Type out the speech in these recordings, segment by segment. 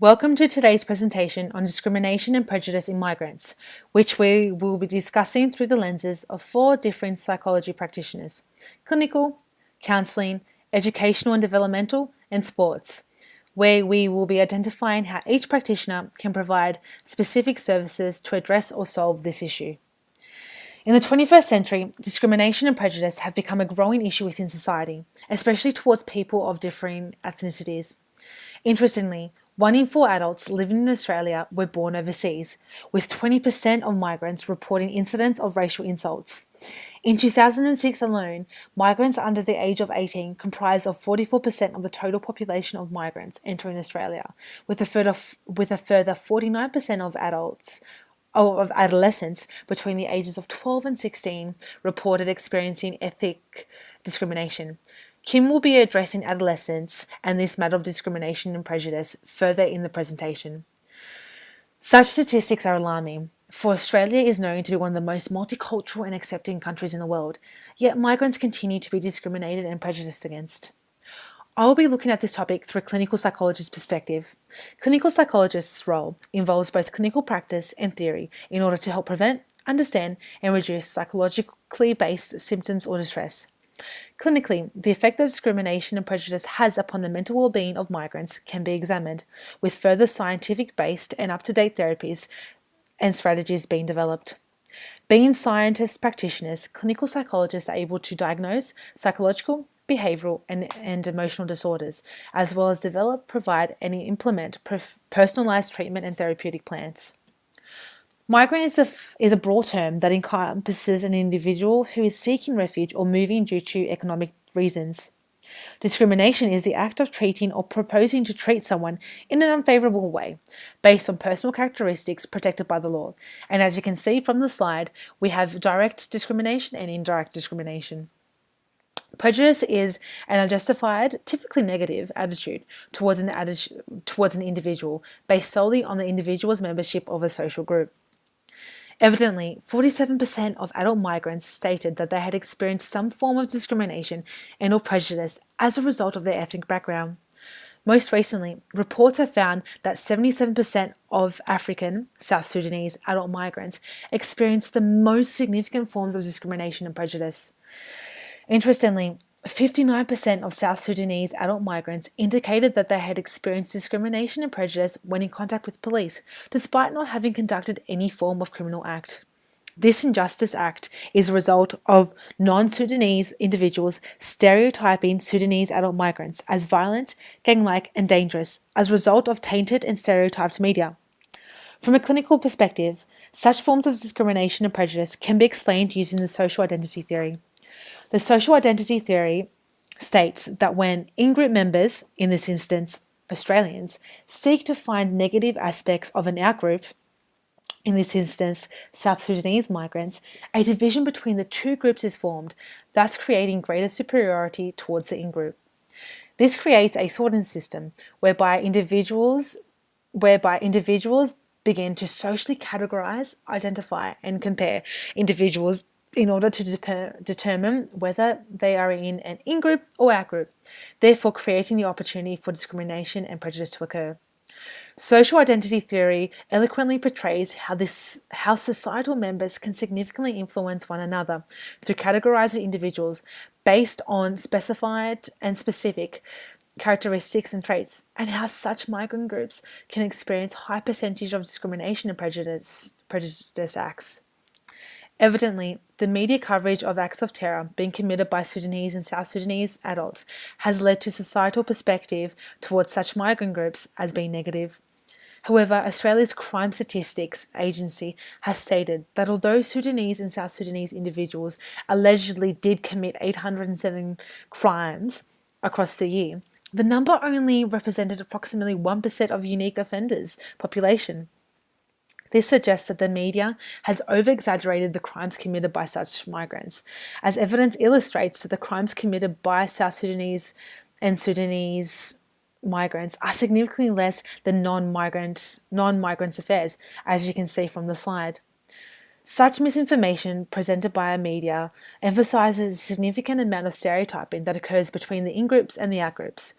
Welcome to today's presentation on discrimination and prejudice in migrants, which we will be discussing through the lenses of 4 different psychology practitioners: clinical, counselling, educational and developmental, and sports, where we will be identifying how each practitioner can provide specific services to address or solve this issue. In the 21st century, discrimination and prejudice have become a growing issue within society, especially towards people of differing ethnicities. Interestingly, 1 in 4 adults living in Australia were born overseas, with 20% of migrants reporting incidents of racial insults. In 2006 alone, migrants under the age of 18 comprised of 44% of the total population of migrants entering Australia, with a further 49% of adolescents between the ages of 12 and 16 reported experiencing ethnic discrimination. Kim will be addressing adolescence and this matter of discrimination and prejudice further in the presentation. Such statistics are alarming, for Australia is known to be one of the most multicultural and accepting countries in the world, yet migrants continue to be discriminated and prejudiced against. I will be looking at this topic through a clinical psychologist's perspective. Clinical psychologist's role involves both clinical practice and theory in order to help prevent, understand, and reduce psychologically based symptoms or distress. Clinically, the effect that discrimination and prejudice has upon the mental well-being of migrants can be examined, with further scientific-based and up-to-date therapies and strategies being developed. Being scientist practitioners, clinical psychologists are able to diagnose psychological, behavioural, and emotional disorders, as well as develop, provide, and implement personalised treatment and therapeutic plans. Migrant is a broad term that encompasses an individual who is seeking refuge or moving due to economic reasons. Discrimination is the act of treating or proposing to treat someone in an unfavourable way, based on personal characteristics protected by the law. And as you can see from the slide, we have direct discrimination and indirect discrimination. Prejudice is an unjustified, typically negative attitude towards an individual based solely on the individual's membership of a social group. Evidently, 47% of adult migrants stated that they had experienced some form of discrimination and/or prejudice as a result of their ethnic background. Most recently, reports have found that 77% of African, South Sudanese adult migrants experienced the most significant forms of discrimination and prejudice. Interestingly, 59% of South Sudanese adult migrants indicated that they had experienced discrimination and prejudice when in contact with police, despite not having conducted any form of criminal act. This injustice act is a result of non-Sudanese individuals stereotyping Sudanese adult migrants as violent, gang-like, and dangerous as a result of tainted and stereotyped media. From a clinical perspective, such forms of discrimination and prejudice can be explained using the social identity theory. The social identity theory states that when in-group members, in this instance Australians, seek to find negative aspects of an out-group, in this instance South Sudanese migrants, a division between the two groups is formed, thus creating greater superiority towards the in-group. This creates a sorting system whereby individuals begin to socially categorize, identify, and compare individuals in order to determine whether they are in an in-group or out-group, therefore creating the opportunity for discrimination and prejudice to occur. Social identity theory eloquently portrays how societal members can significantly influence one another through categorizing individuals based on specified and specific characteristics and traits, and how such migrant groups can experience high percentage of discrimination and prejudice acts. Evidently, the media coverage of acts of terror being committed by Sudanese and South Sudanese adults has led to societal perspective towards such migrant groups as being negative. However, Australia's Crime Statistics Agency has stated that although Sudanese and South Sudanese individuals allegedly did commit 807 crimes across the year, the number only represented approximately 1% of unique offenders population. This suggests that the media has over-exaggerated the crimes committed by such migrants, as evidence illustrates that the crimes committed by South Sudanese and Sudanese migrants are significantly less than non-migrants' affairs, as you can see from the slide. Such misinformation presented by our media emphasises the significant amount of stereotyping that occurs between the in-groups and the out-groups.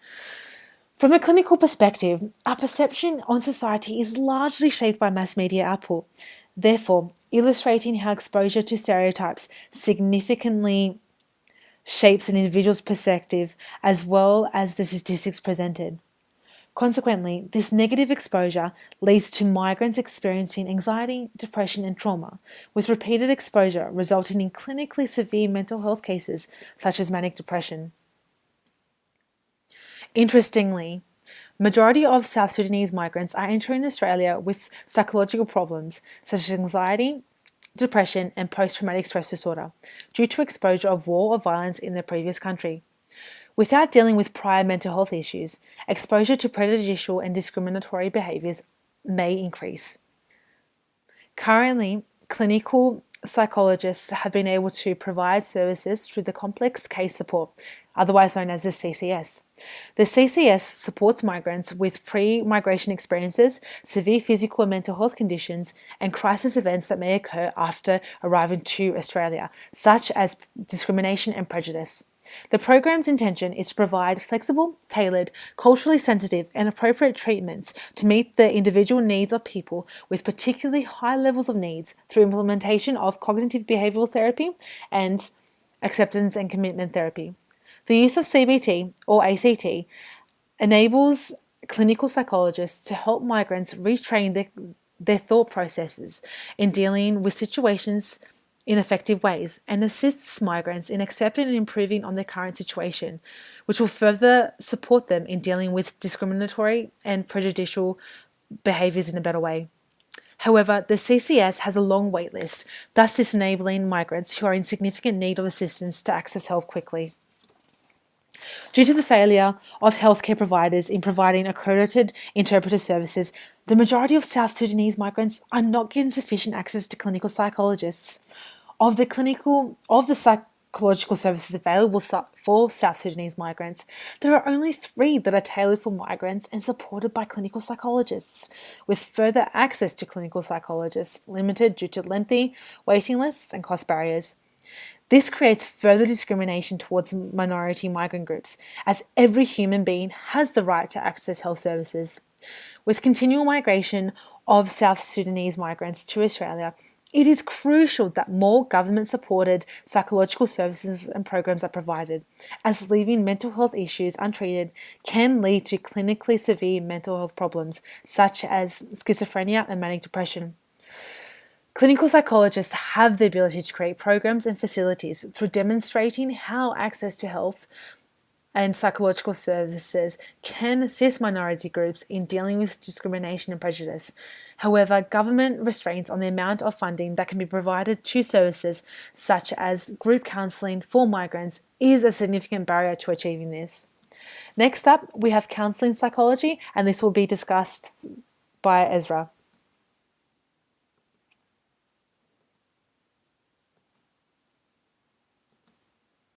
From a clinical perspective, our perception on society is largely shaped by mass media output, therefore illustrating how exposure to stereotypes significantly shapes an individual's perspective as well as the statistics presented. Consequently, this negative exposure leads to migrants experiencing anxiety, depression, and trauma, with repeated exposure resulting in clinically severe mental health cases such as manic depression. Interestingly, majority of South Sudanese migrants are entering Australia with psychological problems such as anxiety, depression, and post-traumatic stress disorder due to exposure of war or violence in their previous country. Without dealing with prior mental health issues, exposure to prejudicial and discriminatory behaviours may increase. Currently, clinical psychologists have been able to provide services through the Complex Case Support, otherwise known as the CCS. The CCS supports migrants with pre-migration experiences, severe physical and mental health conditions, and crisis events that may occur after arriving to Australia, such as discrimination and prejudice. The program's intention is to provide flexible, tailored, culturally sensitive, and appropriate treatments to meet the individual needs of people with particularly high levels of needs through implementation of cognitive behavioral therapy and acceptance and commitment therapy. The use of CBT or ACT enables clinical psychologists to help migrants retrain their thought processes in dealing with situations in effective ways and assists migrants in accepting and improving on their current situation, which will further support them in dealing with discriminatory and prejudicial behaviours in a better way. However, the CCS has a long wait list, thus disenabling migrants who are in significant need of assistance to access help quickly. Due to the failure of healthcare providers in providing accredited interpreter services, the majority of South Sudanese migrants are not getting sufficient access to clinical psychologists. Of the psychological services available for South Sudanese migrants, there are only 3 that are tailored for migrants and supported by clinical psychologists, with further access to clinical psychologists limited due to lengthy waiting lists and cost barriers. This creates further discrimination towards minority migrant groups, as every human being has the right to access health services. With continual migration of South Sudanese migrants to Australia, it is crucial that more government-supported psychological services and programs are provided, as leaving mental health issues untreated can lead to clinically severe mental health problems, such as schizophrenia and manic depression. Clinical psychologists have the ability to create programs and facilities through demonstrating how access to health and psychological services can assist minority groups in dealing with discrimination and prejudice. However, government restraints on the amount of funding that can be provided to services such as group counselling for migrants is a significant barrier to achieving this. Next up, we have counselling psychology, and this will be discussed by Ezra.